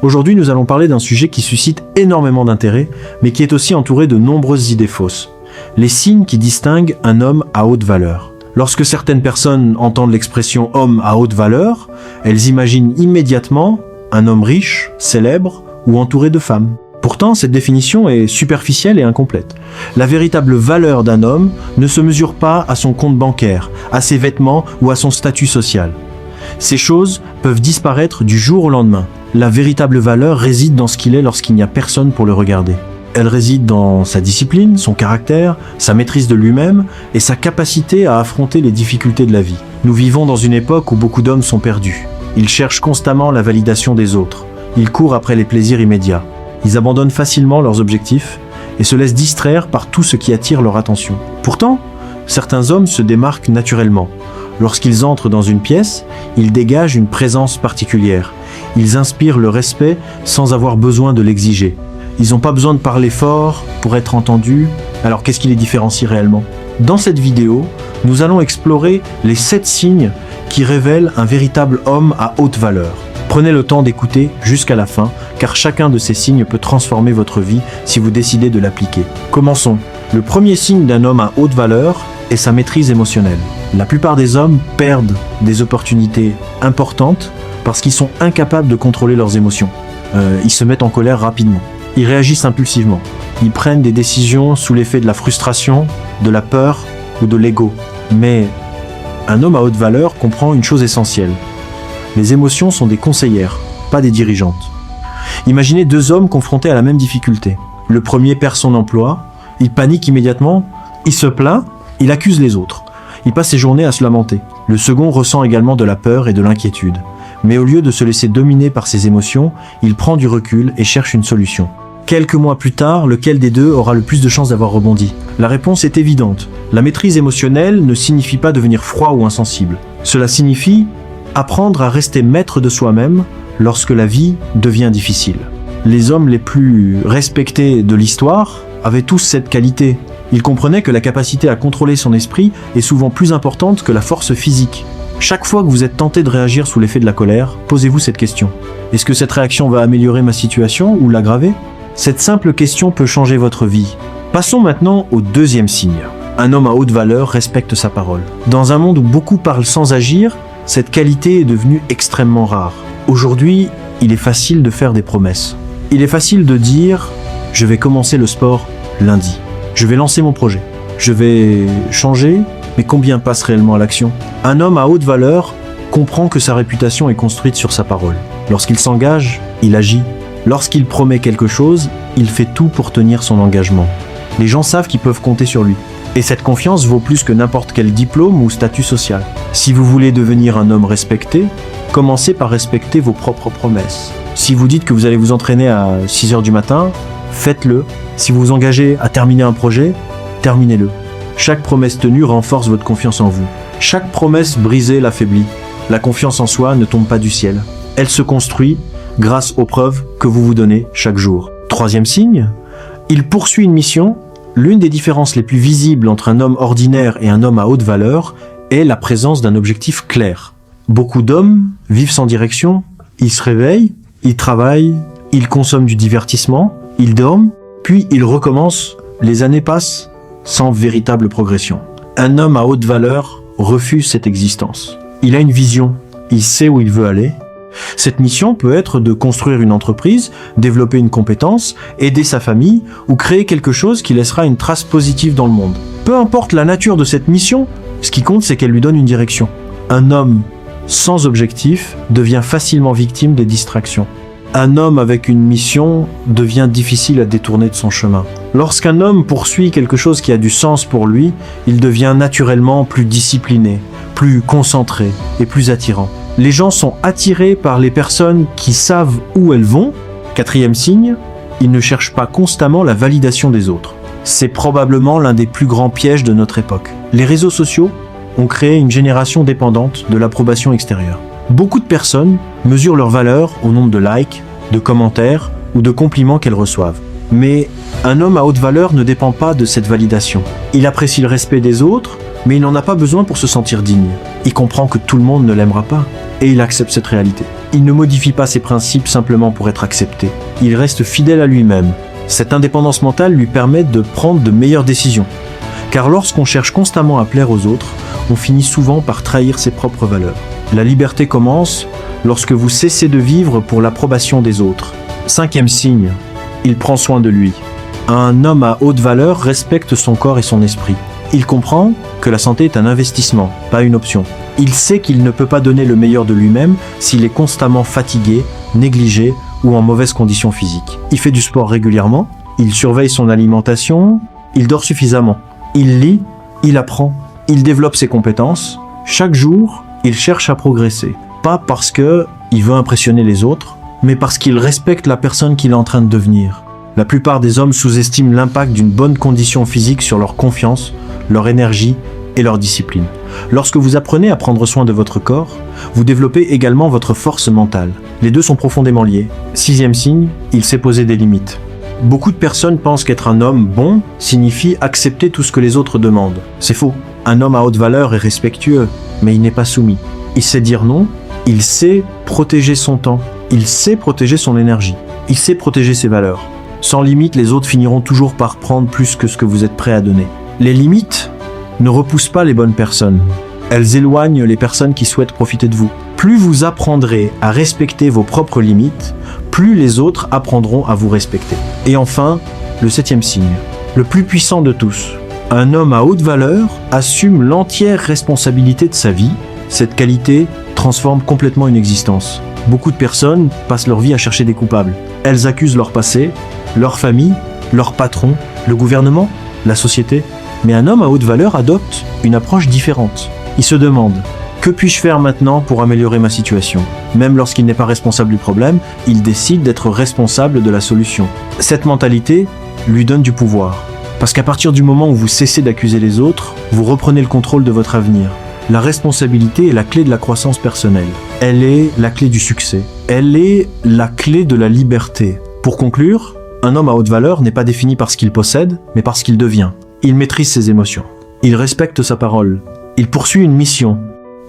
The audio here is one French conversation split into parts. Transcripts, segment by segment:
Aujourd'hui, nous allons parler d'un sujet qui suscite énormément d'intérêt, mais qui est aussi entouré de nombreuses idées fausses. Les signes qui distinguent un homme à haute valeur. Lorsque certaines personnes entendent l'expression « homme à haute valeur », elles imaginent immédiatement un homme riche, célèbre ou entouré de femmes. Pourtant, cette définition est superficielle et incomplète. La véritable valeur d'un homme ne se mesure pas à son compte bancaire, à ses vêtements ou à son statut social. Ces choses peuvent disparaître du jour au lendemain. La véritable valeur réside dans ce qu'il est lorsqu'il n'y a personne pour le regarder. Elle réside dans sa discipline, son caractère, sa maîtrise de lui-même et sa capacité à affronter les difficultés de la vie. Nous vivons dans une époque où beaucoup d'hommes sont perdus. Ils cherchent constamment la validation des autres. Ils courent après les plaisirs immédiats. Ils abandonnent facilement leurs objectifs et se laissent distraire par tout ce qui attire leur attention. Pourtant, certains hommes se démarquent naturellement. Lorsqu'ils entrent dans une pièce, ils dégagent une présence particulière. Ils inspirent le respect sans avoir besoin de l'exiger. Ils n'ont pas besoin de parler fort pour être entendus. Alors qu'est-ce qui les différencie réellement? Dans cette vidéo, nous allons explorer les 7 signes qui révèlent un véritable homme à haute valeur. Prenez le temps d'écouter jusqu'à la fin, car chacun de ces signes peut transformer votre vie si vous décidez de l'appliquer. Commençons. Le premier signe d'un homme à haute valeur est sa maîtrise émotionnelle. La plupart des hommes perdent des opportunités importantes parce qu'ils sont incapables de contrôler leurs émotions. Ils se mettent en colère rapidement. Ils réagissent impulsivement. Ils prennent des décisions sous l'effet de la frustration, de la peur ou de l'ego. Mais un homme à haute valeur comprend une chose essentielle. Les émotions sont des conseillères, pas des dirigeantes. Imaginez 2 hommes confrontés à la même difficulté. Le premier perd son emploi, il panique immédiatement, il se plaint, il accuse les autres. Il passe ses journées à se lamenter. Le second ressent également de la peur et de l'inquiétude. Mais au lieu de se laisser dominer par ses émotions, il prend du recul et cherche une solution. Quelques mois plus tard, lequel des deux aura le plus de chances d'avoir rebondi? La réponse est évidente. La maîtrise émotionnelle ne signifie pas devenir froid ou insensible. Cela signifie apprendre à rester maître de soi-même lorsque la vie devient difficile. Les hommes les plus respectés de l'histoire avaient tous cette qualité. Ils comprenaient que la capacité à contrôler son esprit est souvent plus importante que la force physique. Chaque fois que vous êtes tenté de réagir sous l'effet de la colère, posez-vous cette question. Est-ce que cette réaction va améliorer ma situation ou l'aggraver? Cette simple question peut changer votre vie. Passons maintenant au deuxième signe. Un homme à haute valeur respecte sa parole. Dans un monde où beaucoup parlent sans agir, cette qualité est devenue extrêmement rare. Aujourd'hui, il est facile de faire des promesses. Il est facile de dire « je vais commencer le sport lundi ». Je vais lancer mon projet. Je vais changer, mais combien passe réellement à l'action? Un homme à haute valeur comprend que sa réputation est construite sur sa parole. Lorsqu'il s'engage, il agit. Lorsqu'il promet quelque chose, il fait tout pour tenir son engagement. Les gens savent qu'ils peuvent compter sur lui. Et cette confiance vaut plus que n'importe quel diplôme ou statut social. Si vous voulez devenir un homme respecté, commencez par respecter vos propres promesses. Si vous dites que vous allez vous entraîner à 6h du matin, faites-le. Si vous vous engagez à terminer un projet, terminez-le. Chaque promesse tenue renforce votre confiance en vous. Chaque promesse brisée l'affaiblit. La confiance en soi ne tombe pas du ciel. Elle se construit grâce aux preuves que vous vous donnez chaque jour. Troisième signe, il poursuit une mission. L'une des différences les plus visibles entre un homme ordinaire et un homme à haute valeur est la présence d'un objectif clair. Beaucoup d'hommes vivent sans direction, ils se réveillent, ils travaillent, ils consomment du divertissement, ils dorment, puis ils recommencent. Les années passent sans véritable progression. Un homme à haute valeur refuse cette existence. Il a une vision, il sait où il veut aller. Cette mission peut être de construire une entreprise, développer une compétence, aider sa famille ou créer quelque chose qui laissera une trace positive dans le monde. Peu importe la nature de cette mission, ce qui compte c'est qu'elle lui donne une direction. Un homme sans objectif devient facilement victime des distractions. Un homme avec une mission devient difficile à détourner de son chemin. Lorsqu'un homme poursuit quelque chose qui a du sens pour lui, il devient naturellement plus discipliné, plus concentré et plus attirant. Les gens sont attirés par les personnes qui savent où elles vont. Quatrième signe, ils ne cherchent pas constamment la validation des autres. C'est probablement l'un des plus grands pièges de notre époque. Les réseaux sociaux ont créé une génération dépendante de l'approbation extérieure. Beaucoup de personnes mesurent leur valeur au nombre de likes, de commentaires ou de compliments qu'elles reçoivent. Mais un homme à haute valeur ne dépend pas de cette validation. Il apprécie le respect des autres, mais il n'en a pas besoin pour se sentir digne. Il comprend que tout le monde ne l'aimera pas, et il accepte cette réalité. Il ne modifie pas ses principes simplement pour être accepté. Il reste fidèle à lui-même. Cette indépendance mentale lui permet de prendre de meilleures décisions. Car lorsqu'on cherche constamment à plaire aux autres, on finit souvent par trahir ses propres valeurs. La liberté commence lorsque vous cessez de vivre pour l'approbation des autres. 5e signe, il prend soin de lui. Un homme à haute valeur respecte son corps et son esprit. Il comprend que la santé est un investissement, pas une option. Il sait qu'il ne peut pas donner le meilleur de lui-même s'il est constamment fatigué, négligé ou en mauvaise condition physique. Il fait du sport régulièrement, il surveille son alimentation, il dort suffisamment. Il lit, il apprend, il développe ses compétences. Chaque jour, il cherche à progresser. Pas parce qu'il veut impressionner les autres, mais parce qu'il respecte la personne qu'il est en train de devenir. La plupart des hommes sous-estiment l'impact d'une bonne condition physique sur leur confiance, leur énergie et leur discipline. Lorsque vous apprenez à prendre soin de votre corps, vous développez également votre force mentale. Les deux sont profondément liés. 6e signe, il sait poser des limites. Beaucoup de personnes pensent qu'être un homme bon signifie accepter tout ce que les autres demandent. C'est faux. Un homme à haute valeur est respectueux, mais il n'est pas soumis. Il sait dire non, il sait protéger son temps, il sait protéger son énergie, il sait protéger ses valeurs. Sans limite, les autres finiront toujours par prendre plus que ce que vous êtes prêt à donner. Les limites ne repoussent pas les bonnes personnes. Elles éloignent les personnes qui souhaitent profiter de vous. Plus vous apprendrez à respecter vos propres limites, plus les autres apprendront à vous respecter. Et enfin, le 7e signe, le plus puissant de tous. Un homme à haute valeur assume l'entière responsabilité de sa vie. Cette qualité transforme complètement une existence. Beaucoup de personnes passent leur vie à chercher des coupables. Elles accusent leur passé, leur famille, leur patron, le gouvernement, la société. Mais un homme à haute valeur adopte une approche différente. Il se demande « Que puis-je faire maintenant pour améliorer ma situation ?» Même lorsqu'il n'est pas responsable du problème, il décide d'être responsable de la solution. Cette mentalité lui donne du pouvoir. Parce qu'à partir du moment où vous cessez d'accuser les autres, vous reprenez le contrôle de votre avenir. La responsabilité est la clé de la croissance personnelle. Elle est la clé du succès. Elle est la clé de la liberté. Pour conclure, un homme à haute valeur n'est pas défini par ce qu'il possède, mais par ce qu'il devient. Il maîtrise ses émotions. Il respecte sa parole. Il poursuit une mission.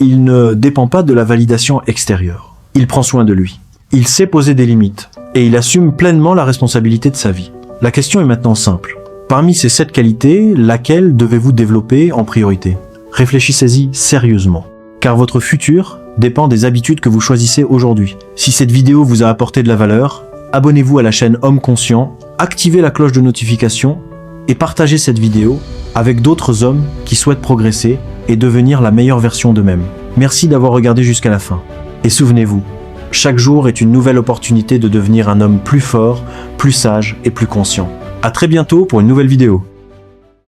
Il ne dépend pas de la validation extérieure. Il prend soin de lui. Il sait poser des limites. Et il assume pleinement la responsabilité de sa vie. La question est maintenant simple. Parmi ces 7 qualités, laquelle devez-vous développer en priorité ? Réfléchissez-y sérieusement. Car votre futur dépend des habitudes que vous choisissez aujourd'hui. Si cette vidéo vous a apporté de la valeur, abonnez-vous à la chaîne Homme Conscient, activez la cloche de notification et partagez cette vidéo avec d'autres hommes qui souhaitent progresser et devenir la meilleure version d'eux-mêmes. Merci d'avoir regardé jusqu'à la fin. Et souvenez-vous, chaque jour est une nouvelle opportunité de devenir un homme plus fort, plus sage et plus conscient. À très bientôt pour une nouvelle vidéo.